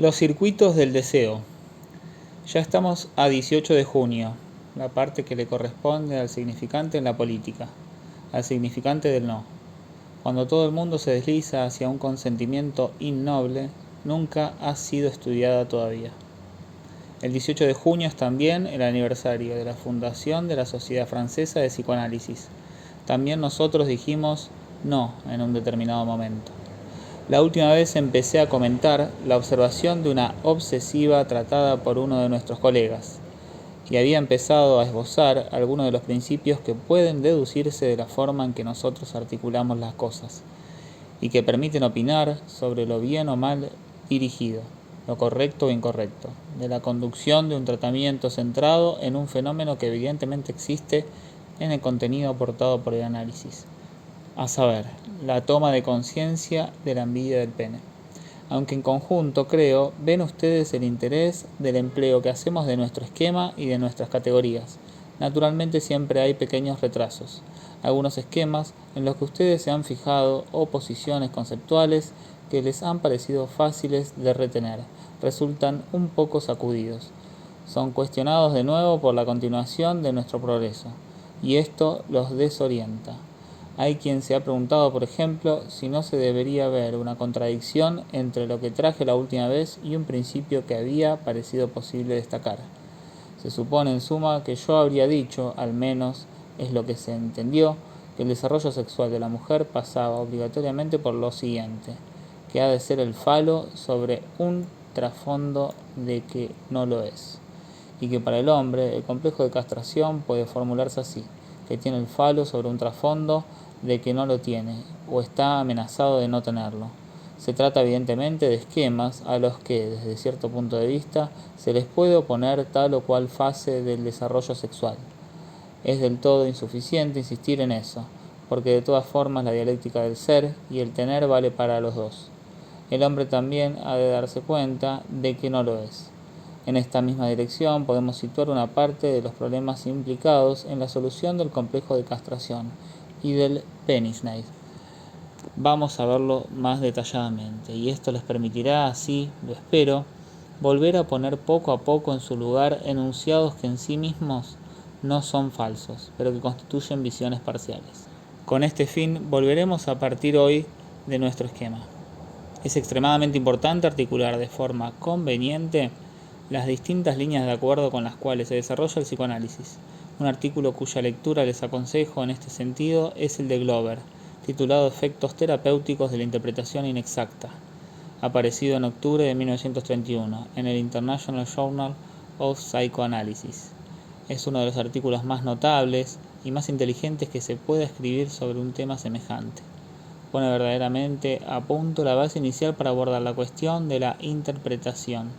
Los circuitos del deseo. Ya estamos a 18 de junio, la parte que le corresponde al significante en la política, al significante del no. Cuando todo el mundo se desliza hacia un consentimiento innoble, nunca ha sido estudiada todavía. El 18 de junio es también el aniversario de la fundación de la Sociedad Francesa de Psicoanálisis. También nosotros dijimos no en un determinado momento. La última vez empecé a comentar la observación de una obsesiva tratada por uno de nuestros colegas, y había empezado a esbozar algunos de los principios que pueden deducirse de la forma en que nosotros articulamos las cosas, y que permiten opinar sobre lo bien o mal dirigido, lo correcto o incorrecto, de la conducción de un tratamiento centrado en un fenómeno que evidentemente existe en el contenido aportado por el análisis, a saber, la toma de conciencia de la envidia del pene. Aunque en conjunto, creo, ven ustedes el interés del empleo que hacemos de nuestro esquema y de nuestras categorías. Naturalmente siempre hay pequeños retrasos, algunos esquemas en los que ustedes se han fijado o posiciones conceptuales que les han parecido fáciles de retener, resultan un poco sacudidos. Son cuestionados de nuevo por la continuación de nuestro progreso, y esto los desorienta. Hay quien se ha preguntado, por ejemplo, si no se debería ver una contradicción entre lo que traje la última vez y un principio que había parecido posible destacar. Se supone, en suma, que yo habría dicho, al menos es lo que se entendió, que el desarrollo sexual de la mujer pasaba obligatoriamente por lo siguiente, que ha de ser el falo sobre un trasfondo de que no lo es, y que para el hombre el complejo de castración puede formularse así, que tiene el falo sobre un trasfondo de que no lo tiene, o está amenazado de no tenerlo. Se trata evidentemente de esquemas a los que, desde cierto punto de vista, se les puede oponer tal o cual fase del desarrollo sexual. Es del todo insuficiente insistir en eso, porque de todas formas la dialéctica del ser y el tener vale para los dos. El hombre también ha de darse cuenta de que no lo es. En esta misma dirección podemos situar una parte de los problemas implicados en la solución del complejo de castración y del penisneid. Vamos a verlo más detalladamente, y esto les permitirá así, lo espero, volver a poner poco a poco en su lugar enunciados que en sí mismos no son falsos, pero que constituyen visiones parciales. Con este fin volveremos a partir hoy de nuestro esquema. Es extremadamente importante articular de forma conveniente las distintas líneas de acuerdo con las cuales se desarrolla el psicoanálisis. Un artículo cuya lectura les aconsejo en este sentido es el de Glover, titulado Efectos terapéuticos de la interpretación inexacta, aparecido en octubre de 1931 en el International Journal of Psychoanalysis. Es uno de los artículos más notables y más inteligentes que se pueda escribir sobre un tema semejante. Pone verdaderamente a punto la base inicial para abordar la cuestión de la interpretación.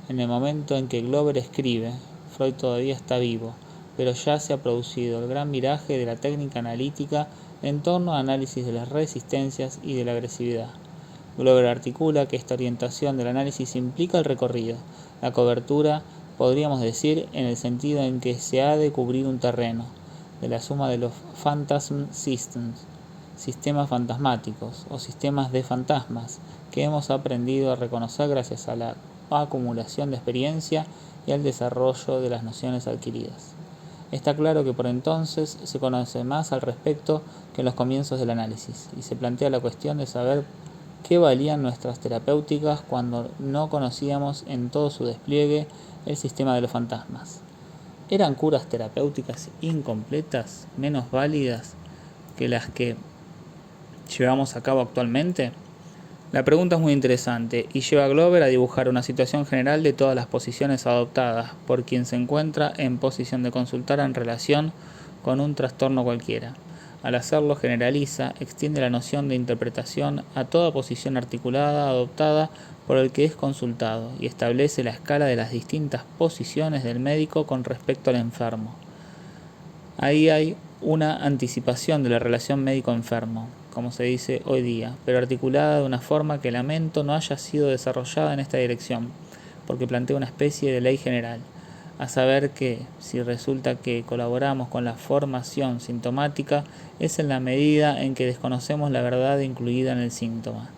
En el momento en que Glover escribe, Freud todavía está vivo, pero ya se ha producido el gran viraje de la técnica analítica en torno al análisis de las resistencias y de la agresividad. Glover articula que esta orientación del análisis implica el recorrido, la cobertura, podríamos decir, en el sentido en que se ha de cubrir un terreno, de la suma de los phantasm systems, sistemas fantasmáticos o sistemas de fantasmas que hemos aprendido a reconocer gracias a la acumulación de experiencia y al desarrollo de las nociones adquiridas. Está claro que por entonces se conoce más al respecto que en los comienzos del análisis, y se plantea la cuestión de saber qué valían nuestras terapéuticas cuando no conocíamos en todo su despliegue el sistema de los fantasmas. ¿Eran curas terapéuticas incompletas, menos válidas que las que llevamos a cabo actualmente? La pregunta es muy interesante y lleva a Glover a dibujar una situación general de todas las posiciones adoptadas por quien se encuentra en posición de consultar en relación con un trastorno cualquiera. Al hacerlo generaliza, extiende la noción de interpretación a toda posición articulada adoptada por el que es consultado y establece la escala de las distintas posiciones del médico con respecto al enfermo. Ahí hay una anticipación de la relación médico-enfermo, como se dice hoy día, pero articulada de una forma que lamento no haya sido desarrollada en esta dirección, porque plantea una especie de ley general, a saber que, si resulta que colaboramos con la formación sintomática, es en la medida en que desconocemos la verdad incluida en el síntoma.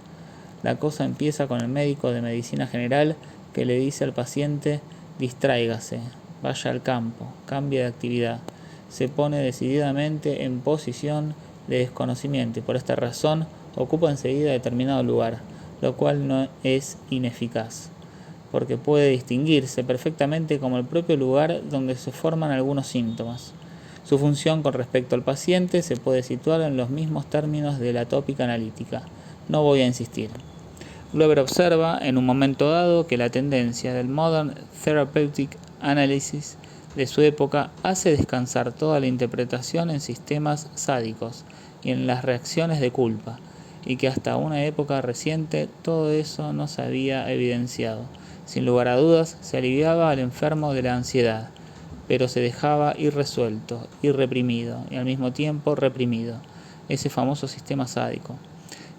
La cosa empieza con el médico de medicina general que le dice al paciente: distráigase, vaya al campo, cambie de actividad. Se pone decididamente en posición de desconocimiento y por esta razón ocupa enseguida determinado lugar, lo cual no es ineficaz, porque puede distinguirse perfectamente como el propio lugar donde se forman algunos síntomas. Su función con respecto al paciente se puede situar en los mismos términos de la tópica analítica. No voy a insistir. Glover observa en un momento dado que la tendencia del Modern Therapeutic Analysis de su época hace descansar toda la interpretación en sistemas sádicos y en las reacciones de culpa, y que hasta una época reciente todo eso no se había evidenciado. Sin lugar a dudas, se aliviaba al enfermo de la ansiedad, pero se dejaba irresuelto, irreprimido y al mismo tiempo reprimido, ese famoso sistema sádico.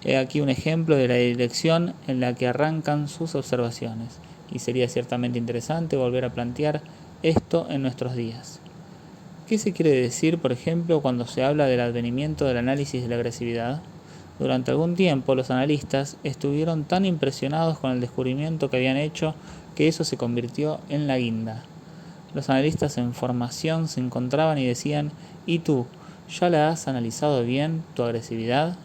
He aquí un ejemplo de la dirección en la que arrancan sus observaciones, y sería ciertamente interesante volver a plantear esto en nuestros días. ¿Qué se quiere decir, por ejemplo, cuando se habla del advenimiento del análisis de la agresividad? Durante algún tiempo los analistas estuvieron tan impresionados con el descubrimiento que habían hecho que eso se convirtió en la guinda. Los analistas en formación se encontraban y decían: ¿y tú, ya la has analizado bien, tu agresividad?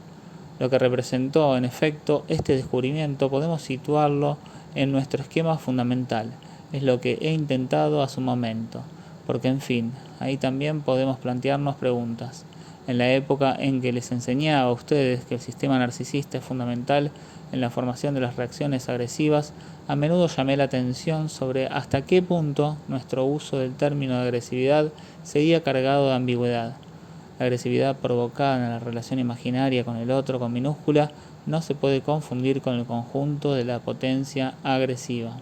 Lo que representó, en efecto, este descubrimiento podemos situarlo en nuestro esquema fundamental. Es lo que he intentado a su momento, porque en fin, ahí también podemos plantearnos preguntas. En la época en que les enseñaba a ustedes que el sistema narcisista es fundamental en la formación de las reacciones agresivas, a menudo llamé la atención sobre hasta qué punto nuestro uso del término de agresividad seguía cargado de ambigüedad. La agresividad provocada en la relación imaginaria con el otro con minúscula no se puede confundir con el conjunto de la potencia agresiva.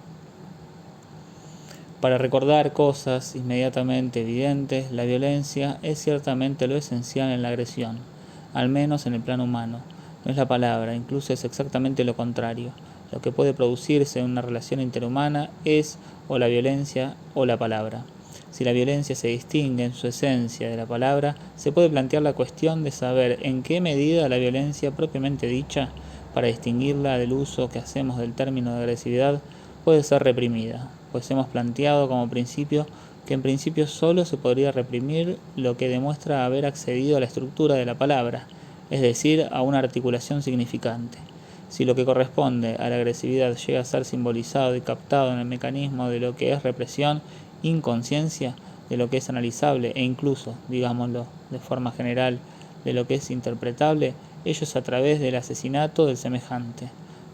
Para recordar cosas inmediatamente evidentes, la violencia es ciertamente lo esencial en la agresión, al menos en el plano humano. No es la palabra, incluso es exactamente lo contrario. Lo que puede producirse en una relación interhumana es o la violencia o la palabra. Si la violencia se distingue en su esencia de la palabra, se puede plantear la cuestión de saber en qué medida la violencia propiamente dicha, para distinguirla del uso que hacemos del término de agresividad, puede ser reprimida, pues hemos planteado como principio que en principio solo se podría reprimir lo que demuestra haber accedido a la estructura de la palabra, es decir, a una articulación significante. Si lo que corresponde a la agresividad llega a ser simbolizado y captado en el mecanismo de lo que es represión, inconsciencia, de lo que es analizable e incluso, digámoslo de forma general, de lo que es interpretable, ello es a través del asesinato del semejante,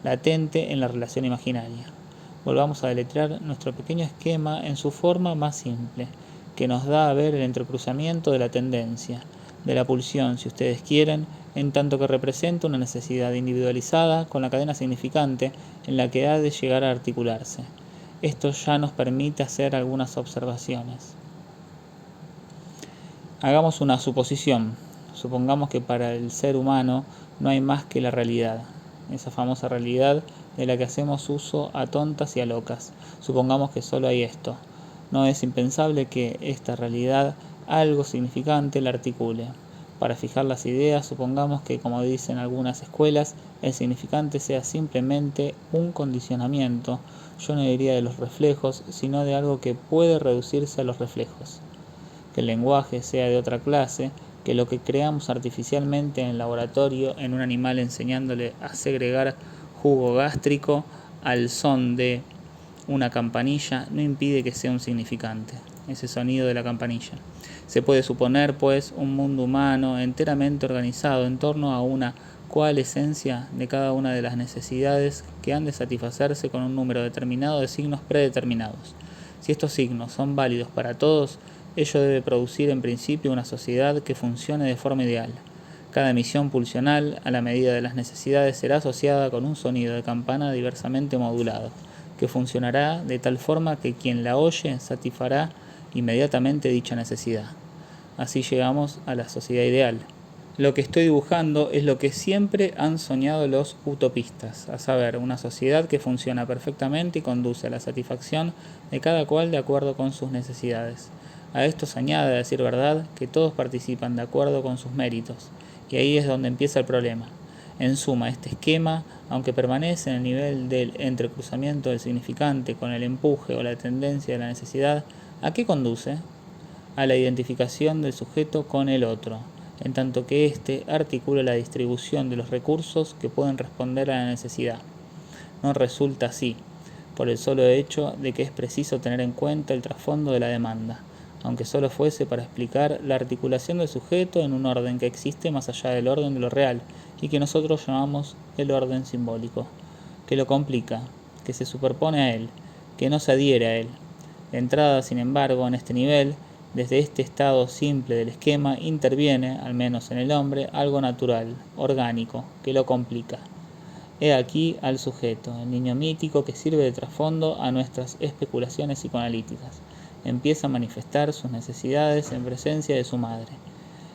latente en la relación imaginaria. Volvamos a deletrear nuestro pequeño esquema en su forma más simple, que nos da a ver el entrecruzamiento de la tendencia, de la pulsión, si ustedes quieren, en tanto que representa una necesidad individualizada con la cadena significante en la que ha de llegar a articularse. Esto ya nos permite hacer algunas observaciones. Hagamos una suposición. Supongamos que para el ser humano no hay más que la realidad, esa famosa realidad de la que hacemos uso a tontas y a locas. Supongamos que solo hay esto. No es impensable que esta realidad, algo significante, la articule. Para fijar las ideas, supongamos que, como dicen algunas escuelas, el significante sea simplemente un condicionamiento. Yo no diría de los reflejos, sino de algo que puede reducirse a los reflejos. Que el lenguaje sea de otra clase, que lo que creamos artificialmente en el laboratorio en un animal enseñándole a segregar jugo gástrico al son de una campanilla no impide que sea un significante, ese sonido de la campanilla. Se puede suponer, pues, un mundo humano enteramente organizado en torno a una cual esencia de cada una de las necesidades que han de satisfacerse con un número determinado de signos predeterminados. Si estos signos son válidos para todos, ello debe producir en principio una sociedad que funcione de forma ideal. Cada emisión pulsional, a la medida de las necesidades, será asociada con un sonido de campana diversamente modulado, que funcionará de tal forma que quien la oye satisfará inmediatamente dicha necesidad. Así llegamos a la sociedad ideal. Lo que estoy dibujando es lo que siempre han soñado los utopistas, a saber, una sociedad que funciona perfectamente y conduce a la satisfacción de cada cual de acuerdo con sus necesidades. A esto se añade, a decir verdad, que todos participan de acuerdo con sus méritos, y ahí es donde empieza el problema. En suma, este esquema, aunque permanece en el nivel del entrecruzamiento del significante con el empuje o la tendencia de la necesidad, ¿a qué conduce? A la identificación del sujeto con el otro, en tanto que éste articula la distribución de los recursos que pueden responder a la necesidad. No resulta así, por el solo hecho de que es preciso tener en cuenta el trasfondo de la demanda, aunque solo fuese para explicar la articulación del sujeto en un orden que existe más allá del orden de lo real y que nosotros llamamos el orden simbólico, que lo complica, que se superpone a él, que no se adhiere a él. De entrada, sin embargo, en este nivel, desde este estado simple del esquema interviene, al menos en el hombre, algo natural, orgánico, que lo complica. He aquí al sujeto, el niño mítico que sirve de trasfondo a nuestras especulaciones psicoanalíticas. Empieza a manifestar sus necesidades en presencia de su madre.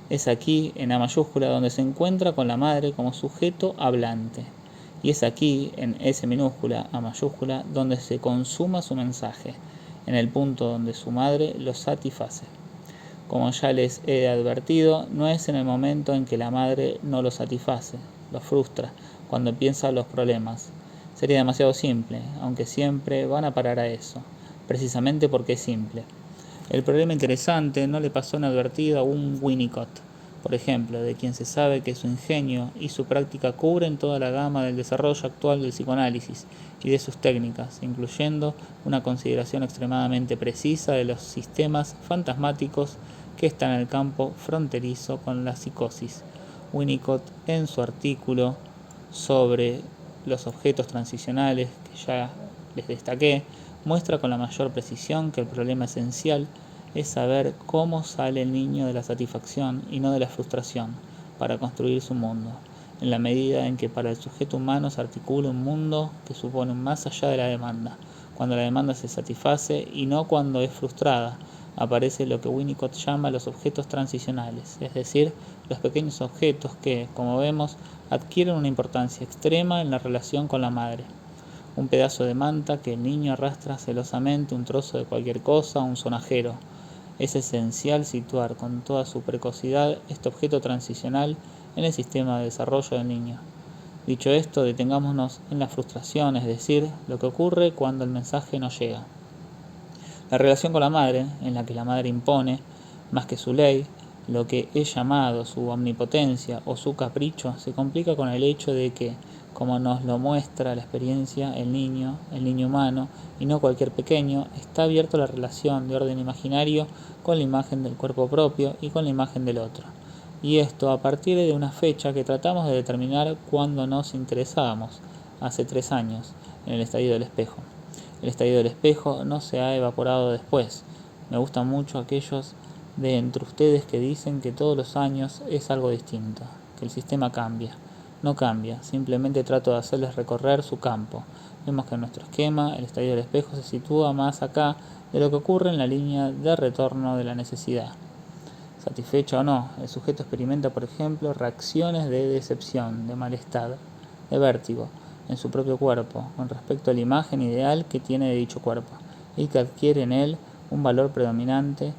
Es aquí, en A mayúscula, donde se encuentra con la madre como sujeto hablante. Y es aquí, en S minúscula, A mayúscula, donde se consuma su mensaje, en el punto donde su madre lo satisface. Como ya les he advertido, no es en el momento en que la madre no lo satisface, lo frustra, cuando piensa los problemas. Sería demasiado simple, aunque siempre van a parar a eso, precisamente porque es simple. El problema interesante no le pasó inadvertido a un Winnicott, por ejemplo, de quien se sabe que su ingenio y su práctica cubren toda la gama del desarrollo actual del psicoanálisis y de sus técnicas, incluyendo una consideración extremadamente precisa de los sistemas fantasmáticos que están en el campo fronterizo con la psicosis. Winnicott, en su artículo sobre los objetos transicionales que ya les destaqué, muestra con la mayor precisión que el problema esencial es saber cómo sale el niño de la satisfacción y no de la frustración para construir su mundo, en la medida en que para el sujeto humano se articula un mundo que supone más allá de la demanda. Cuando la demanda se satisface y no cuando es frustrada, aparece lo que Winnicott llama los objetos transicionales, es decir, los pequeños objetos que, como vemos, adquieren una importancia extrema en la relación con la madre. Un pedazo de manta que el niño arrastra celosamente, un trozo de cualquier cosa, un sonajero. Es esencial situar con toda su precocidad este objeto transicional en el sistema de desarrollo del niño. Dicho esto, detengámonos en la frustración, es decir, lo que ocurre cuando el mensaje no llega. La relación con la madre, en la que la madre impone, más que su ley, lo que es llamado su omnipotencia o su capricho, se complica con el hecho de que, como nos lo muestra la experiencia, el niño humano, y no cualquier pequeño, está abierto a la relación de orden imaginario con la imagen del cuerpo propio y con la imagen del otro. Y esto a partir de una fecha que tratamos de determinar cuando nos interesábamos, hace 3 años, en el estallido del espejo. El estallido del espejo no se ha evaporado después. Me gustan mucho aquellos de entre ustedes que dicen que todos los años es algo distinto, que el sistema cambia. No cambia, simplemente trato de hacerles recorrer su campo. Vemos que en nuestro esquema el estallido del espejo se sitúa más acá de lo que ocurre en la línea de retorno de la necesidad. Satisfecho o no, el sujeto experimenta, por ejemplo, reacciones de decepción, de malestar, de vértigo en su propio cuerpo con respecto a la imagen ideal que tiene de dicho cuerpo y que adquiere en él un valor predominante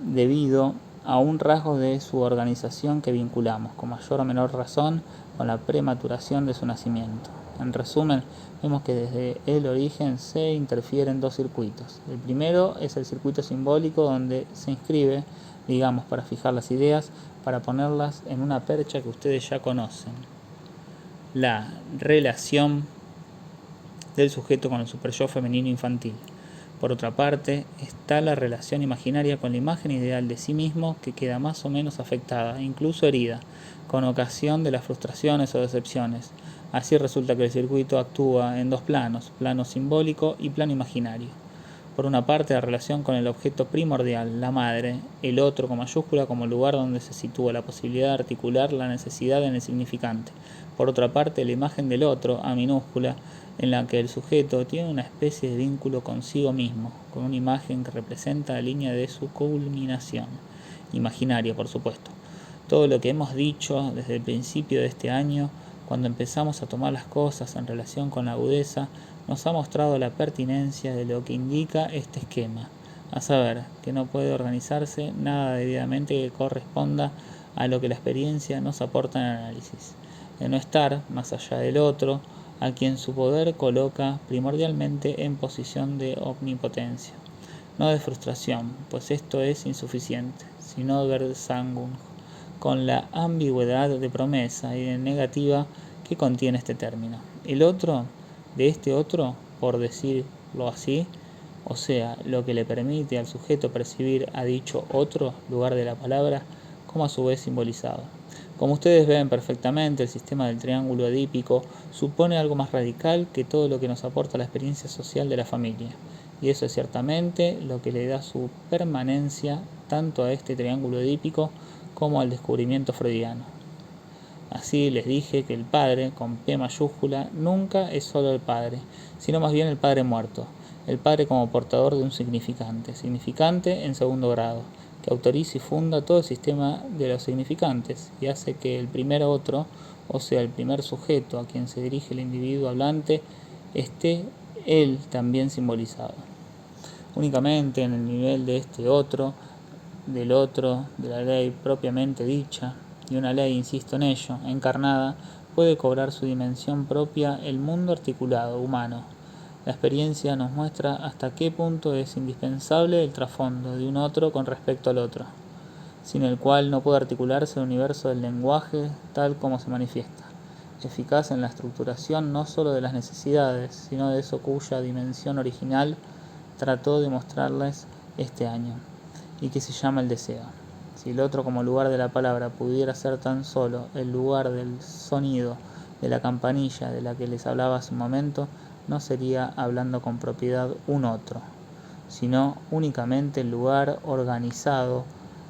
debido a un rasgo de su organización que vinculamos, con mayor o menor razón, con la prematuración de su nacimiento. En resumen, vemos que desde el origen se interfieren 2 circuitos. El primero es el circuito simbólico donde se inscribe, digamos, para fijar las ideas, para ponerlas en una percha que ustedes ya conocen. La relación del sujeto con el superyo femenino infantil. Por otra parte, está la relación imaginaria con la imagen ideal de sí mismo que queda más o menos afectada, incluso herida, con ocasión de las frustraciones o decepciones. Así resulta que el circuito actúa en 2 planos, plano simbólico y plano imaginario. Por una parte, la relación con el objeto primordial, la madre, el otro con mayúscula como lugar donde se sitúa la posibilidad de articular la necesidad en el significante. Por otra parte, la imagen del otro, A minúscula, en la que el sujeto tiene una especie de vínculo consigo mismo, con una imagen que representa la línea de su culminación, imaginaria por supuesto. Todo lo que hemos dicho desde el principio de este año, cuando empezamos a tomar las cosas en relación con la agudeza, nos ha mostrado la pertinencia de lo que indica este esquema, a saber, que no puede organizarse nada debidamente que corresponda a lo que la experiencia nos aporta en el análisis. de no estar más allá del otro, a quien su poder coloca primordialmente en posición de omnipotencia, no de frustración, pues esto es insuficiente, sino Versangung, con la ambigüedad de promesa y de negativa que contiene este término. El otro, de este otro, por decirlo así, o sea, lo que le permite al sujeto percibir a dicho otro lugar de la palabra como a su vez simbolizado. Como ustedes ven perfectamente, el sistema del triángulo edípico supone algo más radical que todo lo que nos aporta la experiencia social de la familia, y eso es ciertamente lo que le da su permanencia tanto a este triángulo edípico como al descubrimiento freudiano. Así les dije que el padre, con P mayúscula, nunca es solo el padre, sino más bien el padre muerto, el padre como portador de un significante en segundo grado, que autoriza y funda todo el sistema de los significantes y hace que el primer otro, o sea, el primer sujeto a quien se dirige el individuo hablante, esté él también simbolizado. Únicamente en el nivel de este otro, de la ley propiamente dicha, y una ley, insisto en ello, encarnada, puede cobrar su dimensión propia el mundo articulado, humano. La experiencia nos muestra hasta qué punto es indispensable el trasfondo de un otro con respecto al otro, sin el cual no puede articularse el universo del lenguaje tal como se manifiesta, eficaz en la estructuración no sólo de las necesidades, sino de eso cuya dimensión original trató de mostrarles este año, y que se llama el deseo. Si el otro como lugar de la palabra pudiera ser tan solo el lugar del sonido de la campanilla de la que les hablaba hace un momento, no sería hablando con propiedad un otro, sino únicamente el lugar organizado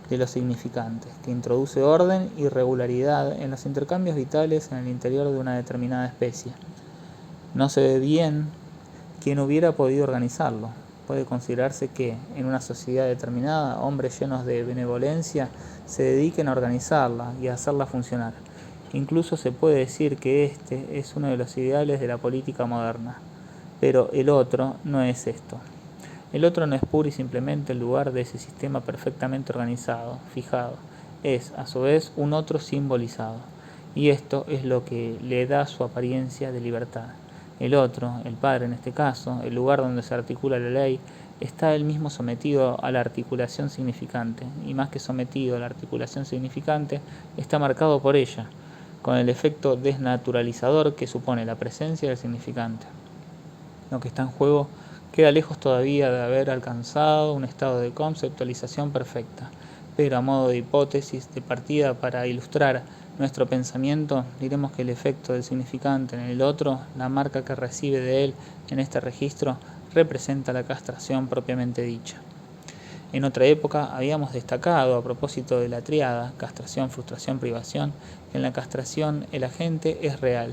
de los significantes, que introduce orden y regularidad en los intercambios vitales en el interior de una determinada especie. No se ve bien quién hubiera podido organizarlo. Puede considerarse que, en una sociedad determinada, hombres llenos de benevolencia se dediquen a organizarla y a hacerla funcionar. Incluso se puede decir que este es uno de los ideales de la política moderna. Pero el otro no es esto. El otro no es pura y simplemente el lugar de ese sistema perfectamente organizado, fijado. Es, a su vez, un otro simbolizado. Y esto es lo que le da su apariencia de libertad. El otro, el padre en este caso, el lugar donde se articula la ley, está él mismo sometido a la articulación significante, y más que sometido a la articulación significante, está marcado por ella, con el efecto desnaturalizador que supone la presencia del significante. Lo que está en juego queda lejos todavía de haber alcanzado un estado de conceptualización perfecta, pero a modo de hipótesis de partida para ilustrar nuestro pensamiento, diremos que el efecto del significante en el otro, la marca que recibe de él en este registro, representa la castración propiamente dicha. En otra época habíamos destacado, a propósito de la tríada, castración, frustración, privación, que en la castración el agente es real.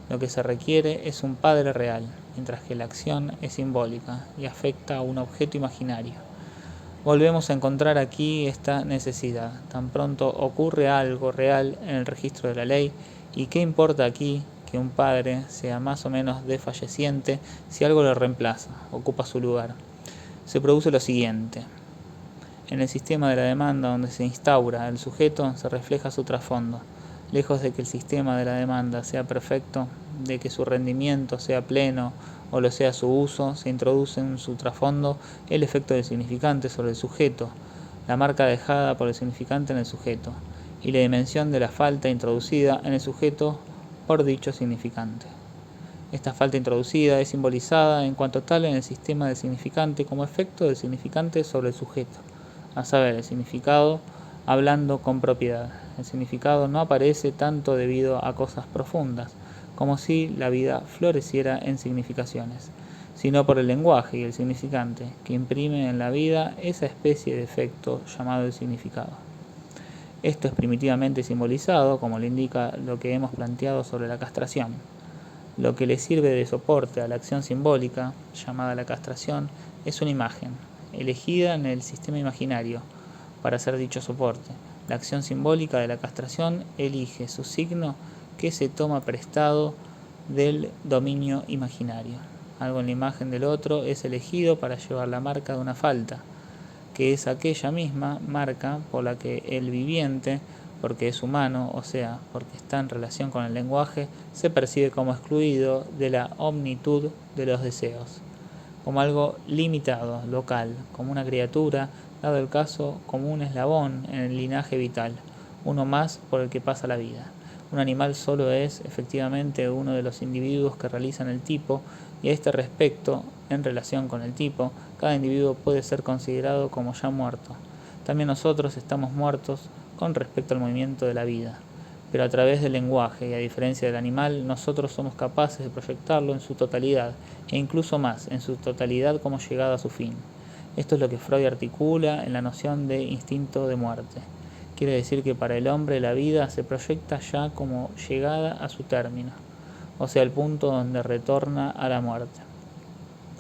Lo que se requiere es un padre real, mientras que la acción es simbólica y afecta a un objeto imaginario. Volvemos a encontrar aquí esta necesidad. Tan pronto ocurre algo real en el registro de la ley, ¿y qué importa aquí que un padre sea más o menos desfalleciente si algo lo reemplaza, ocupa su lugar? Se produce lo siguiente. En el sistema de la demanda donde se instaura el sujeto se refleja su trasfondo. Lejos de que el sistema de la demanda sea perfecto, de que su rendimiento sea pleno o lo sea su uso, se introduce en su trasfondo el efecto del significante sobre el sujeto, la marca dejada por el significante en el sujeto, y la dimensión de la falta introducida en el sujeto por dicho significante. Esta falta introducida es simbolizada en cuanto tal en el sistema del significante como efecto del significante sobre el sujeto, a saber, el significado hablando con propiedad. El significado no aparece tanto debido a cosas profundas, como si la vida floreciera en significaciones, sino por el lenguaje y el significante, que imprime en la vida esa especie de efecto llamado el significado. Esto es primitivamente simbolizado, como le indica lo que hemos planteado sobre la castración. Lo que le sirve de soporte a la acción simbólica, llamada la castración, es una imagen, elegida en el sistema imaginario, para hacer dicho soporte. La acción simbólica de la castración elige su signo que se toma prestado del dominio imaginario. Algo en la imagen del otro es elegido para llevar la marca de una falta, que es aquella misma marca por la que el viviente porque es humano, o sea, porque está en relación con el lenguaje, se percibe como excluido de la omnitud de los deseos, como algo limitado, local, como una criatura, dado el caso, como un eslabón en el linaje vital, uno más por el que pasa la vida. Un animal solo es, efectivamente, uno de los individuos que realizan el tipo, y a este respecto, en relación con el tipo, cada individuo puede ser considerado como ya muerto. También nosotros estamos muertos con respecto al movimiento de la vida, pero a través del lenguaje, y a diferencia del animal, nosotros somos capaces de proyectarlo en su totalidad, e incluso más, en su totalidad como llegada a su fin. Esto es lo que Freud articula en la noción de instinto de muerte. Quiere decir que para el hombre la vida se proyecta ya como llegada a su término, o sea, el punto donde retorna a la muerte.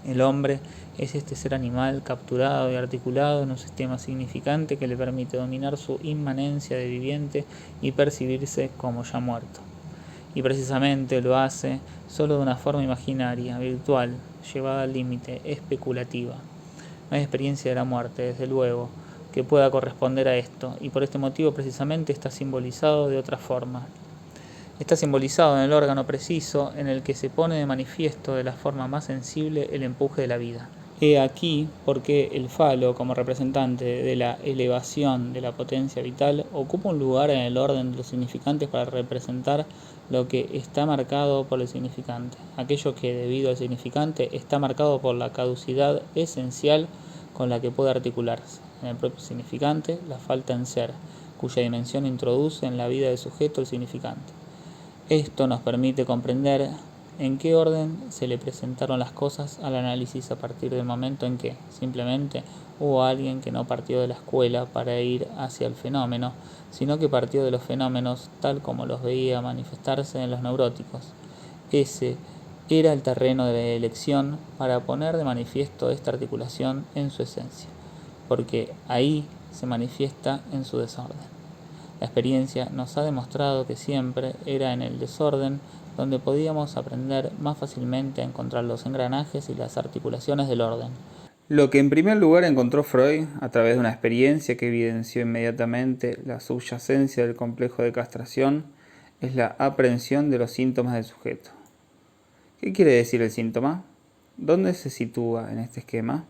El hombre es este ser animal capturado y articulado en un sistema significante que le permite dominar su inmanencia de viviente y percibirse como ya muerto. Y precisamente lo hace solo de una forma imaginaria, virtual, llevada al límite, especulativa. No hay experiencia de la muerte, desde luego, que pueda corresponder a esto, y por este motivo precisamente está simbolizado de otra forma. Está simbolizado en el órgano preciso en el que se pone de manifiesto de la forma más sensible el empuje de la vida. He aquí por qué el falo, como representante de la elevación de la potencia vital, ocupa un lugar en el orden de los significantes para representar lo que está marcado por el significante, aquello que, debido al significante, está marcado por la caducidad esencial con la que puede articularse. En el propio significante, la falta en ser, cuya dimensión introduce en la vida del sujeto el significante. Esto nos permite comprender en qué orden se le presentaron las cosas al análisis a partir del momento en que, simplemente, hubo alguien que no partió de la escuela para ir hacia el fenómeno, sino que partió de los fenómenos tal como los veía manifestarse en los neuróticos. Ese era el terreno de la elección para poner de manifiesto esta articulación en su esencia, porque ahí se manifiesta en su desorden. La experiencia nos ha demostrado que siempre era en el desorden donde podíamos aprender más fácilmente a encontrar los engranajes y las articulaciones del orden. Lo que en primer lugar encontró Freud, a través de una experiencia que evidenció inmediatamente la subyacencia del complejo de castración, es la aprehensión de los síntomas del sujeto. ¿Qué quiere decir el síntoma? ¿Dónde se sitúa en este esquema?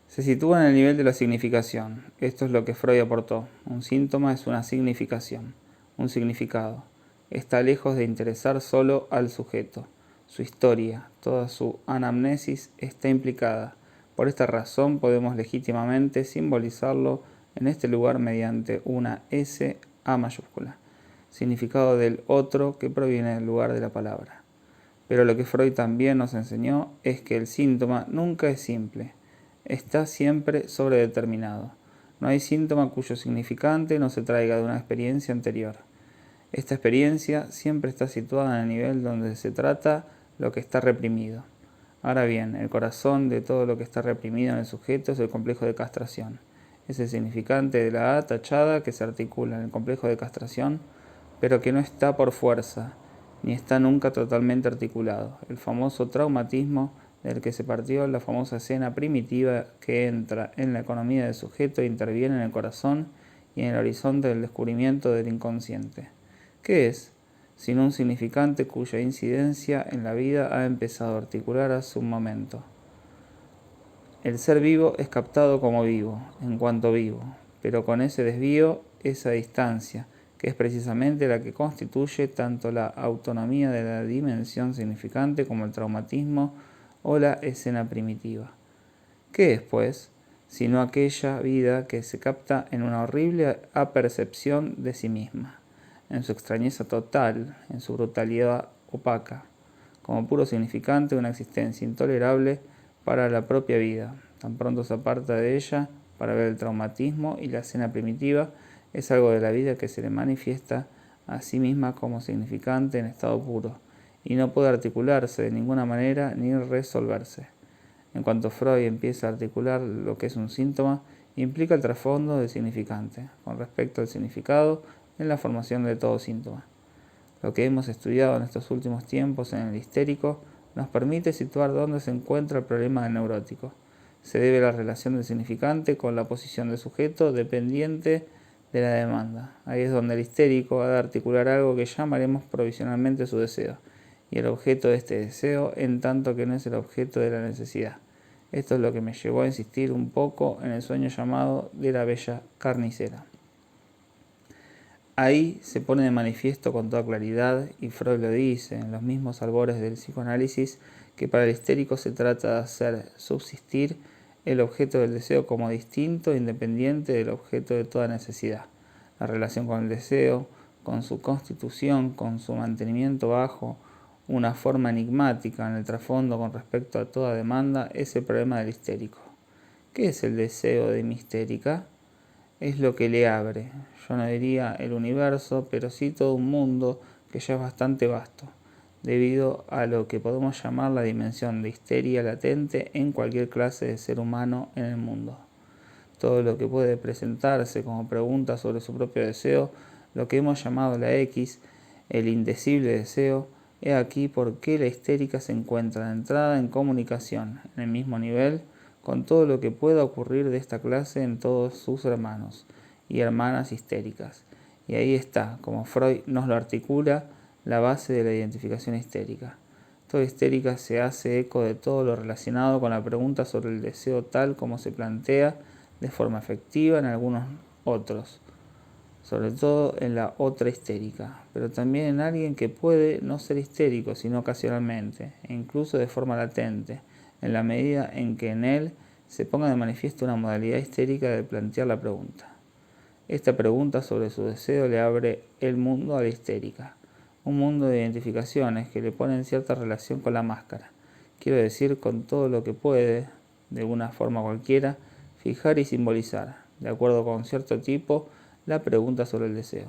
Se sitúa en el nivel de la significación. Esto es lo que Freud aportó. Un síntoma es una significación, un significado. Está lejos de interesar solo al sujeto. Su historia, toda su anamnesis está implicada. Por esta razón podemos legítimamente simbolizarlo en este lugar mediante una S A mayúscula, significado del otro que proviene del lugar de la palabra. Pero lo que Freud también nos enseñó es que el síntoma nunca es simple. Está siempre sobredeterminado. No hay síntoma cuyo significante no se traiga de una experiencia anterior. Esta experiencia siempre está situada en el nivel donde se trata lo que está reprimido. Ahora bien, el corazón de todo lo que está reprimido en el sujeto es el complejo de castración. Es el significante de la A tachada que se articula en el complejo de castración, pero que no está por fuerza, ni está nunca totalmente articulado. El famoso traumatismo del que se partió la famosa escena primitiva que entra en la economía del sujeto e interviene en el corazón y en el horizonte del descubrimiento del inconsciente. ¿Qué es? Sino un significante cuya incidencia en la vida ha empezado a articular hace un momento. El ser vivo es captado como vivo, en cuanto vivo, pero con ese desvío, esa distancia, que es precisamente la que constituye tanto la autonomía de la dimensión significante como el traumatismo o la escena primitiva. ¿Qué es, pues, sino aquella vida que se capta en una horrible apercepción de sí misma, en su extrañeza total, en su brutalidad opaca, como puro significante de una existencia intolerable para la propia vida? Tan pronto se aparta de ella para ver el traumatismo y la escena primitiva, es algo de la vida que se le manifiesta a sí misma como significante en estado puro, y no puede articularse de ninguna manera ni resolverse. En cuanto Freud empieza a articular lo que es un síntoma, implica el trasfondo del significante, con respecto al significado en la formación de todo síntoma. Lo que hemos estudiado en estos últimos tiempos en el histérico nos permite situar dónde se encuentra el problema del neurótico. Se debe a la relación del significante con la posición del sujeto dependiente de la demanda. Ahí es donde el histérico ha de articular algo que llamaremos provisionalmente su deseo, y el objeto de este deseo, en tanto que no es el objeto de la necesidad. Esto es lo que me llevó a insistir un poco en el sueño llamado de la bella carnicera. Ahí se pone de manifiesto con toda claridad, y Freud lo dice en los mismos albores del psicoanálisis, que para el histérico se trata de hacer subsistir el objeto del deseo como distinto e independiente del objeto de toda necesidad. La relación con el deseo, con su constitución, con su mantenimiento bajo una forma enigmática en el trasfondo con respecto a toda demanda, es el problema del histérico. ¿Qué es el deseo de mi histérica? Es lo que le abre, yo no diría el universo, pero sí todo un mundo que ya es bastante vasto, debido a lo que podemos llamar la dimensión de histeria latente en cualquier clase de ser humano en el mundo. Todo lo que puede presentarse como pregunta sobre su propio deseo, lo que hemos llamado la X, el indecible deseo, he aquí por qué la histérica se encuentra de entrada en comunicación, en el mismo nivel, con todo lo que pueda ocurrir de esta clase en todos sus hermanos y hermanas histéricas. Y ahí está, como Freud nos lo articula, la base de la identificación histérica. Toda histérica se hace eco de todo lo relacionado con la pregunta sobre el deseo tal como se plantea de forma efectiva en algunos otros, sobre todo en la otra histérica, pero también en alguien que puede no ser histérico, sino ocasionalmente, e incluso de forma latente, en la medida en que en él se ponga de manifiesto una modalidad histérica de plantear la pregunta. Esta pregunta sobre su deseo le abre el mundo a la histérica, un mundo de identificaciones que le ponen cierta relación con la máscara, quiero decir con todo lo que puede, de una forma cualquiera, fijar y simbolizar, de acuerdo con cierto tipo, la pregunta sobre el deseo.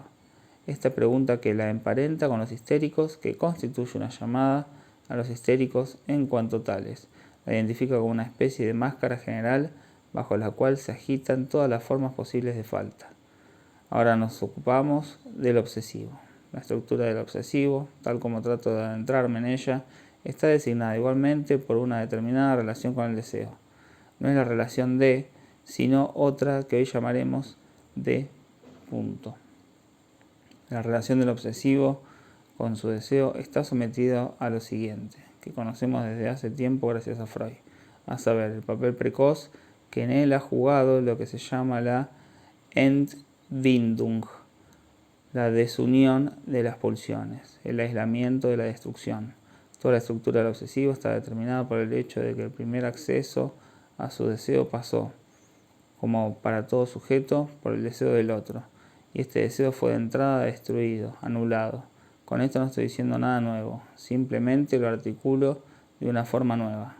Esta pregunta que la emparenta con los histéricos, que constituye una llamada a los histéricos en cuanto tales, la identifica como una especie de máscara general bajo la cual se agitan todas las formas posibles de falta. Ahora nos ocupamos del obsesivo. La estructura del obsesivo, tal como trato de adentrarme en ella, está designada igualmente por una determinada relación con el deseo. No es la relación de, sino otra que hoy llamaremos de punto. La relación del obsesivo con su deseo está sometida a lo siguiente, que conocemos desde hace tiempo gracias a Freud, a saber, el papel precoz que en él ha jugado lo que se llama la Entbindung, la desunión de las pulsiones, el aislamiento de la destrucción. Toda la estructura del obsesivo está determinada por el hecho de que el primer acceso a su deseo pasó, como para todo sujeto, por el deseo del otro, y este deseo fue de entrada destruido, anulado. Con esto no estoy diciendo nada nuevo, simplemente lo articulo de una forma nueva.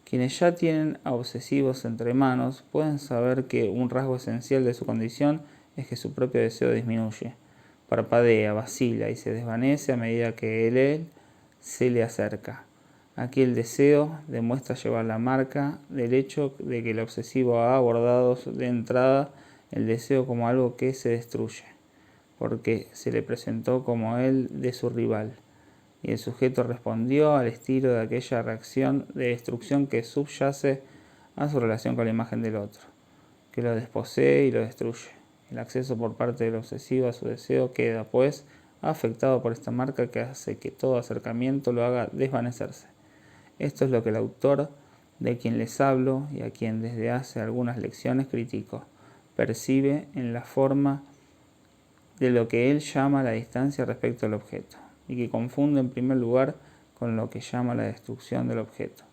Quienes ya tienen a obsesivos entre manos pueden saber que un rasgo esencial de su condición es que su propio deseo disminuye, parpadea, vacila y se desvanece a medida que él se le acerca. Aquí el deseo demuestra llevar la marca del hecho de que el obsesivo ha abordado de entrada el deseo como algo que se destruye, porque se le presentó como el de su rival, y el sujeto respondió al estilo de aquella reacción de destrucción que subyace a su relación con la imagen del otro, que lo desposee y lo destruye. El acceso por parte del obsesivo a su deseo queda, pues, afectado por esta marca que hace que todo acercamiento lo haga desvanecerse. Esto es lo que el autor, de quien les hablo y a quien desde hace algunas lecciones critico, percibe en la forma de lo que él llama la distancia respecto al objeto, y que confunde en primer lugar con lo que llama la destrucción del objeto.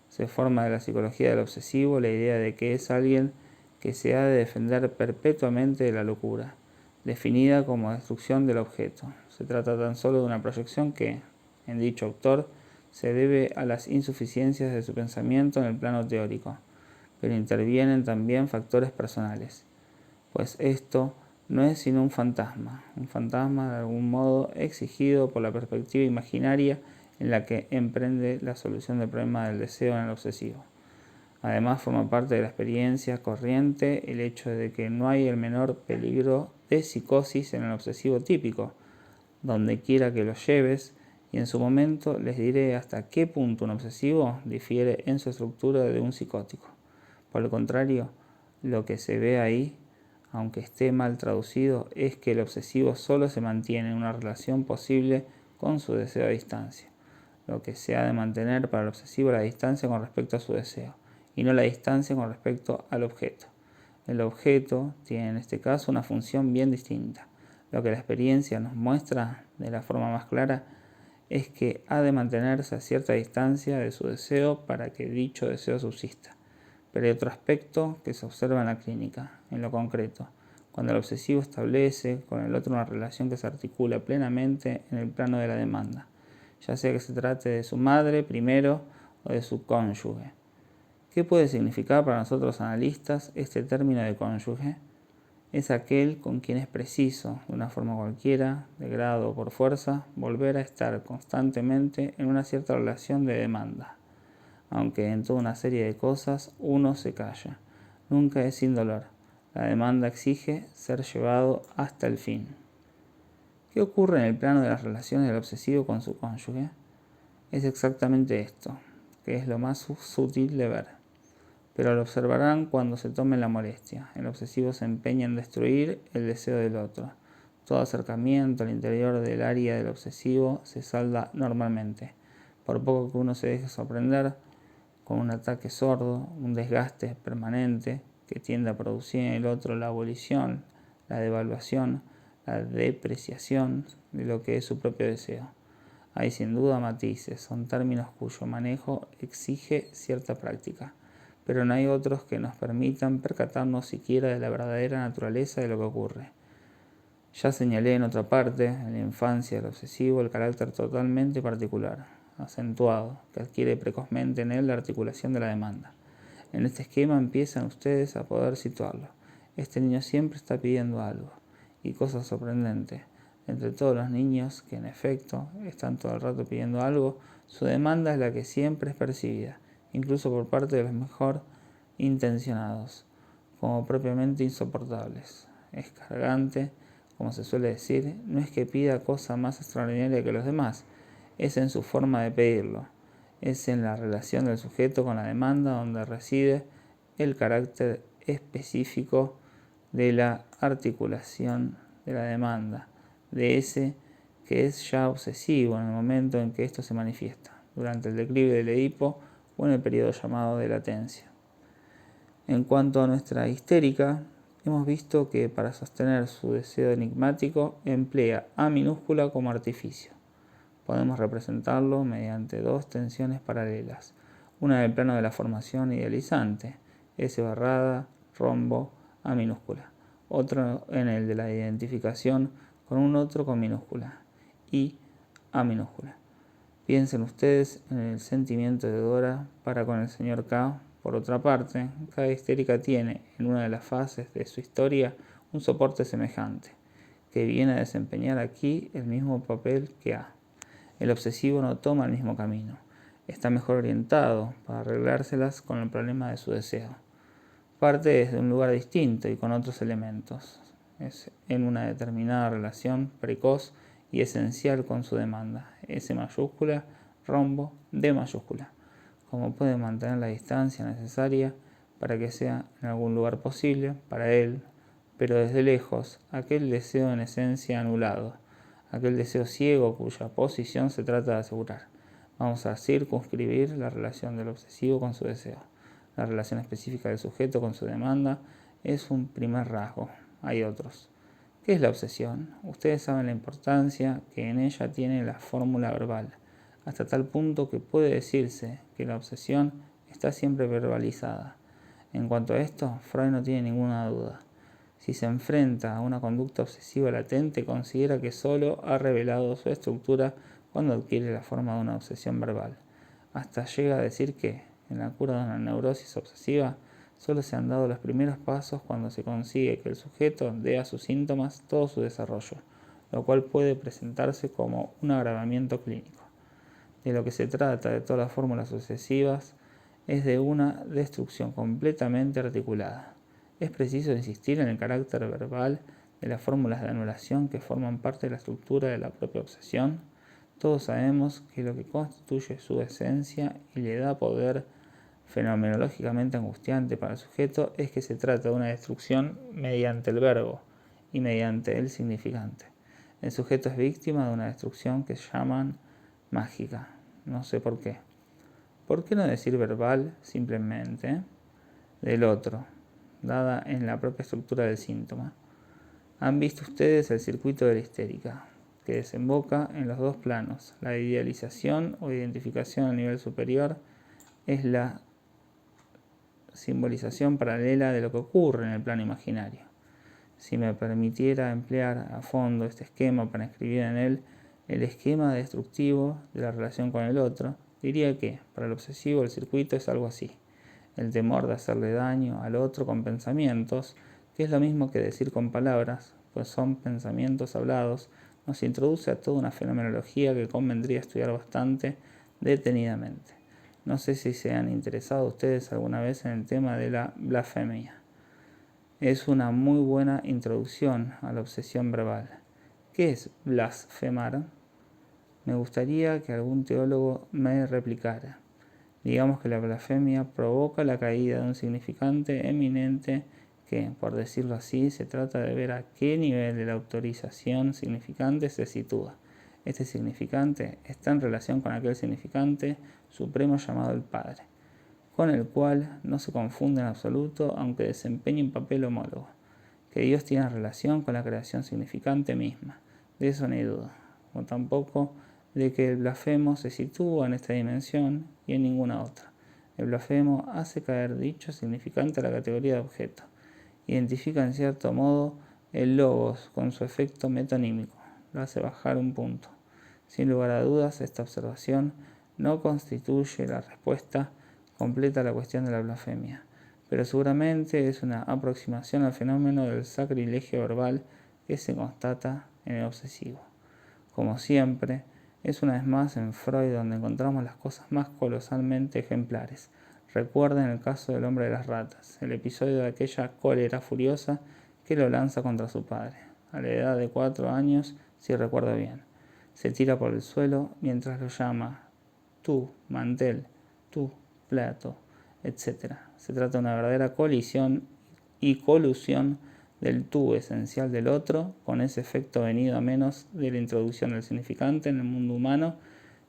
Se forma de la psicología del obsesivo la idea de que es alguien que se ha de defender perpetuamente de la locura, definida como destrucción del objeto. Se trata tan solo de una proyección que, en dicho autor, se debe a las insuficiencias de su pensamiento en el plano teórico, pero intervienen también factores personales, pues esto no es sino un fantasma de algún modo exigido por la perspectiva imaginaria en la que emprende la solución del problema del deseo en el obsesivo. Además, forma parte de la experiencia corriente el hecho de que no hay el menor peligro de psicosis en el obsesivo típico, donde quiera que lo lleves, y en su momento les diré hasta qué punto un obsesivo difiere en su estructura de un psicótico. Por el contrario, lo que se ve ahí aunque esté mal traducido, es que el obsesivo solo se mantiene en una relación posible con su deseo a distancia. Lo que se ha de mantener para el obsesivo es la distancia con respecto a su deseo, y no la distancia con respecto al objeto. El objeto tiene en este caso una función bien distinta. Lo que la experiencia nos muestra de la forma más clara es que ha de mantenerse a cierta distancia de su deseo para que dicho deseo subsista. Pero hay otro aspecto que se observa en la clínica, en lo concreto, cuando el obsesivo establece con el otro una relación que se articula plenamente en el plano de la demanda, ya sea que se trate de su madre primero o de su cónyuge. ¿Qué puede significar para nosotros analistas este término de cónyuge? Es aquel con quien es preciso, de una forma cualquiera, de grado o por fuerza, volver a estar constantemente en una cierta relación de demanda. Aunque en toda una serie de cosas uno se calla. Nunca es sin dolor. La demanda exige ser llevado hasta el fin. ¿Qué ocurre en el plano de las relaciones del obsesivo con su cónyuge? Es exactamente esto, que es lo más sutil de ver. Pero lo observarán cuando se tomen la molestia. El obsesivo se empeña en destruir el deseo del otro. Todo acercamiento al interior del área del obsesivo se salda normalmente. Por poco que uno se deje sorprender, con un ataque sordo, un desgaste permanente que tiende a producir en el otro la abolición, la devaluación, la depreciación de lo que es su propio deseo. Hay sin duda matices, son términos cuyo manejo exige cierta práctica, pero no hay otros que nos permitan percatarnos siquiera de la verdadera naturaleza de lo que ocurre. Ya señalé en otra parte, en la infancia del obsesivo, el carácter totalmente particular, acentuado, que adquiere precozmente en él la articulación de la demanda. En este esquema empiezan ustedes a poder situarlo. Este niño siempre está pidiendo algo, y cosa sorprendente, entre todos los niños que en efecto están todo el rato pidiendo algo, su demanda es la que siempre es percibida, incluso por parte de los mejor intencionados, como propiamente insoportables. Es cargante, como se suele decir, no es que pida cosa más extraordinaria que los demás, es en su forma de pedirlo, es en la relación del sujeto con la demanda donde reside el carácter específico de la articulación de la demanda, de ese que es ya obsesivo en el momento en que esto se manifiesta, durante el declive del Edipo o en el periodo llamado de latencia. En cuanto a nuestra histérica, hemos visto que para sostener su deseo enigmático emplea A minúscula como artificio. Podemos representarlo mediante dos tensiones paralelas, una en el plano de la formación idealizante, S barrada, rombo, A minúscula, otro en el de la identificación con un otro con minúscula, I, A minúscula. Piensen ustedes en el sentimiento de Dora para con el señor K. Por otra parte, cada histérica tiene, en una de las fases de su historia, un soporte semejante, que viene a desempeñar aquí el mismo papel que A. El obsesivo no toma el mismo camino, está mejor orientado para arreglárselas con el problema de su deseo. Parte desde un lugar distinto y con otros elementos. Es en una determinada relación precoz y esencial con su demanda, S mayúscula, rombo, D mayúscula. Como puede mantener la distancia necesaria para que sea en algún lugar posible para él, pero desde lejos, aquel deseo en esencia anulado, aquel deseo ciego cuya posición se trata de asegurar. Vamos a circunscribir la relación del obsesivo con su deseo. La relación específica del sujeto con su demanda es un primer rasgo. Hay otros. ¿Qué es la obsesión? Ustedes saben la importancia que en ella tiene la fórmula verbal, hasta tal punto que puede decirse que la obsesión está siempre verbalizada. En cuanto a esto, Freud no tiene ninguna duda. Si se enfrenta a una conducta obsesiva latente, considera que solo ha revelado su estructura cuando adquiere la forma de una obsesión verbal. Hasta llega a decir que, en la cura de una neurosis obsesiva, solo se han dado los primeros pasos cuando se consigue que el sujeto dé a sus síntomas todo su desarrollo, lo cual puede presentarse como un agravamiento clínico. De lo que se trata de todas las fórmulas sucesivas es de una destrucción completamente articulada. Es preciso insistir en el carácter verbal de las fórmulas de anulación que forman parte de la estructura de la propia obsesión. Todos sabemos que lo que constituye su esencia y le da poder fenomenológicamente angustiante para el sujeto es que se trata de una destrucción mediante el verbo y mediante el significante. El sujeto es víctima de una destrucción que llaman mágica. No sé por qué. ¿Por qué no decir verbal simplemente? Del otro, dada en la propia estructura del síntoma. Han visto ustedes el circuito de la histérica, que desemboca en los dos planos. La idealización o identificación a nivel superior es la simbolización paralela de lo que ocurre en el plano imaginario. Si me permitiera emplear a fondo este esquema para escribir en él el esquema destructivo de la relación con el otro, diría que, para el obsesivo, el circuito es algo así. El temor de hacerle daño al otro con pensamientos, que es lo mismo que decir con palabras, pues son pensamientos hablados, nos introduce a toda una fenomenología que convendría estudiar bastante detenidamente. No sé si se han interesado ustedes alguna vez en el tema de la blasfemia. Es una muy buena introducción a la obsesión verbal. ¿Qué es blasfemar? Me gustaría que algún teólogo me replicara. Digamos que la blasfemia provoca la caída de un significante eminente que, por decirlo así, se trata de ver a qué nivel de la autorización significante se sitúa. Este significante está en relación con aquel significante supremo llamado el Padre, con el cual no se confunde en absoluto, aunque desempeñe un papel homólogo. Que Dios tiene relación con la creación significante misma, de eso no hay duda, como tampoco de que el blasfemo se sitúa en esta dimensión y en ninguna otra. El blasfemo hace caer dicho significante a la categoría de objeto. Identifica en cierto modo el logos con su efecto metonímico, lo hace bajar un punto. Sin lugar a dudas, esta observación no constituye la respuesta completa a la cuestión de la blasfemia, pero seguramente es una aproximación al fenómeno del sacrilegio verbal que se constata en el obsesivo. Como siempre, es una vez más en Freud donde encontramos las cosas más colosalmente ejemplares. Recuerden el caso del hombre de las ratas, el episodio de aquella cólera furiosa que lo lanza contra su padre, a la edad de 4 años, si recuerdo bien. Se tira por el suelo mientras lo llama tú, mantel, tú, plato, etc. Se trata de una verdadera colisión y colusión del tú esencial del otro, con ese efecto venido a menos de la introducción del significante en el mundo humano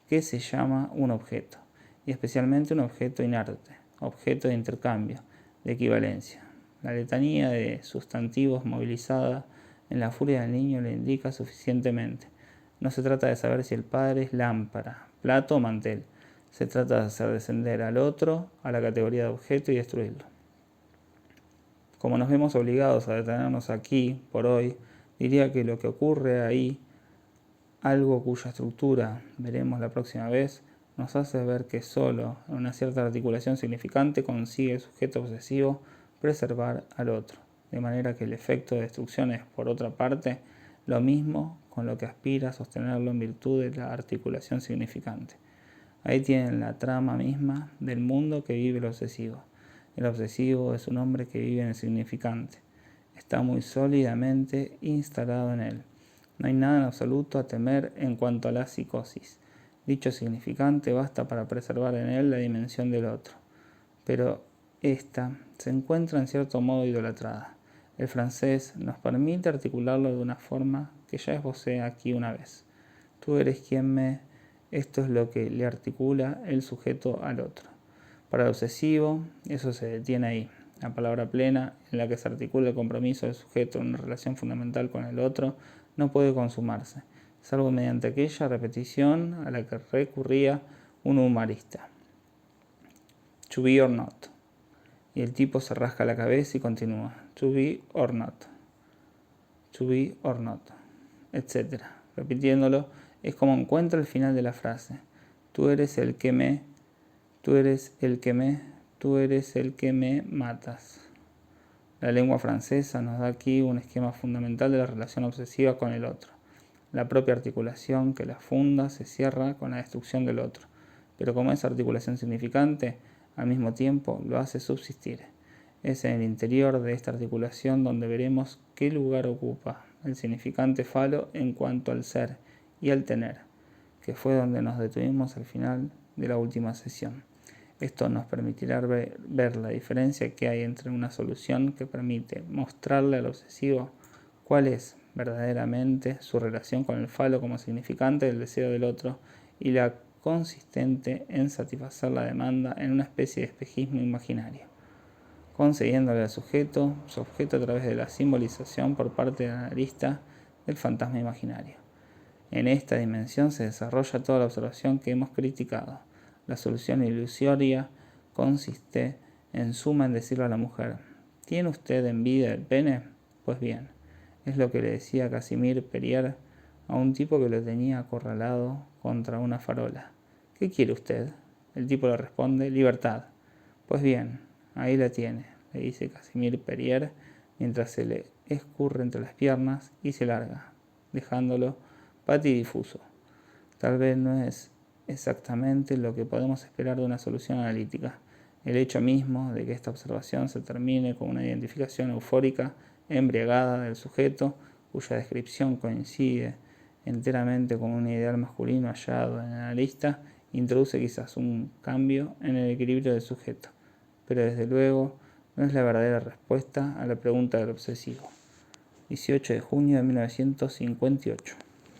que se llama un objeto, y especialmente un objeto inerte, objeto de intercambio, de equivalencia. La letanía de sustantivos movilizada en la furia del niño le indica suficientemente. No se trata de saber si el padre es lámpara, plato o mantel. Se trata de hacer descender al otro a la categoría de objeto y destruirlo. Como nos vemos obligados a detenernos aquí por hoy, diría que lo que ocurre ahí, algo cuya estructura veremos la próxima vez, nos hace ver que solo en una cierta articulación significante consigue el sujeto obsesivo preservar al otro, de manera que el efecto de destrucción es, por otra parte, lo mismo con lo que aspira a sostenerlo en virtud de la articulación significante. Ahí tienen la trama misma del mundo que vive el obsesivo. El obsesivo es un hombre que vive en el significante. Está muy sólidamente instalado en él. No hay nada en absoluto a temer en cuanto a la psicosis. Dicho significante basta para preservar en él la dimensión del otro. Pero esta se encuentra en cierto modo idolatrada. El francés nos permite articularlo de una forma que ya esbocé aquí una vez. Tú eres quien me... Esto es lo que le articula el sujeto al otro. Para el obsesivo, eso se detiene ahí. La palabra plena, en la que se articula el compromiso del sujeto en una relación fundamental con el otro, no puede consumarse, salvo mediante aquella repetición a la que recurría un humorista. To be or not. Y el tipo se rasca la cabeza y continúa. To be or not. To be or not. Etc. Repitiéndolo, es como encuentra el final de la frase. Tú eres el que me, tú eres el que me, tú eres el que me matas. La lengua francesa nos da aquí un esquema fundamental de la relación obsesiva con el otro. La propia articulación que la funda se cierra con la destrucción del otro, pero como es articulación significante, al mismo tiempo lo hace subsistir. Es en el interior de esta articulación donde veremos qué lugar ocupa el significante falo en cuanto al ser y al tener, que fue donde nos detuvimos al final de la última sesión. Esto nos permitirá ver la diferencia que hay entre una solución que permite mostrarle al obsesivo cuál es verdaderamente su relación con el falo como significante del deseo del otro y la consistente en satisfacer la demanda en una especie de espejismo imaginario, concediéndole al sujeto su objeto a través de la simbolización por parte del analista del fantasma imaginario. En esta dimensión se desarrolla toda la observación que hemos criticado. La solución ilusoria consiste en suma en decirle a la mujer: ¿tiene usted envidia del pene? Pues bien, es lo que le decía Casimir Perier a un tipo que lo tenía acorralado contra una farola. ¿Qué quiere usted? El tipo le responde: libertad. Pues bien, ahí la tiene, le dice Casimir Perier mientras se le escurre entre las piernas y se larga, dejándolo patidifuso. Tal vez no es exactamente lo que podemos esperar de una solución analítica. El hecho mismo de que esta observación se termine con una identificación eufórica, embriagada del sujeto, cuya descripción coincide enteramente con un ideal masculino hallado en el analista, introduce quizás un cambio en el equilibrio del sujeto, pero desde luego no es la verdadera respuesta a la pregunta del obsesivo. 18 de junio de 1958.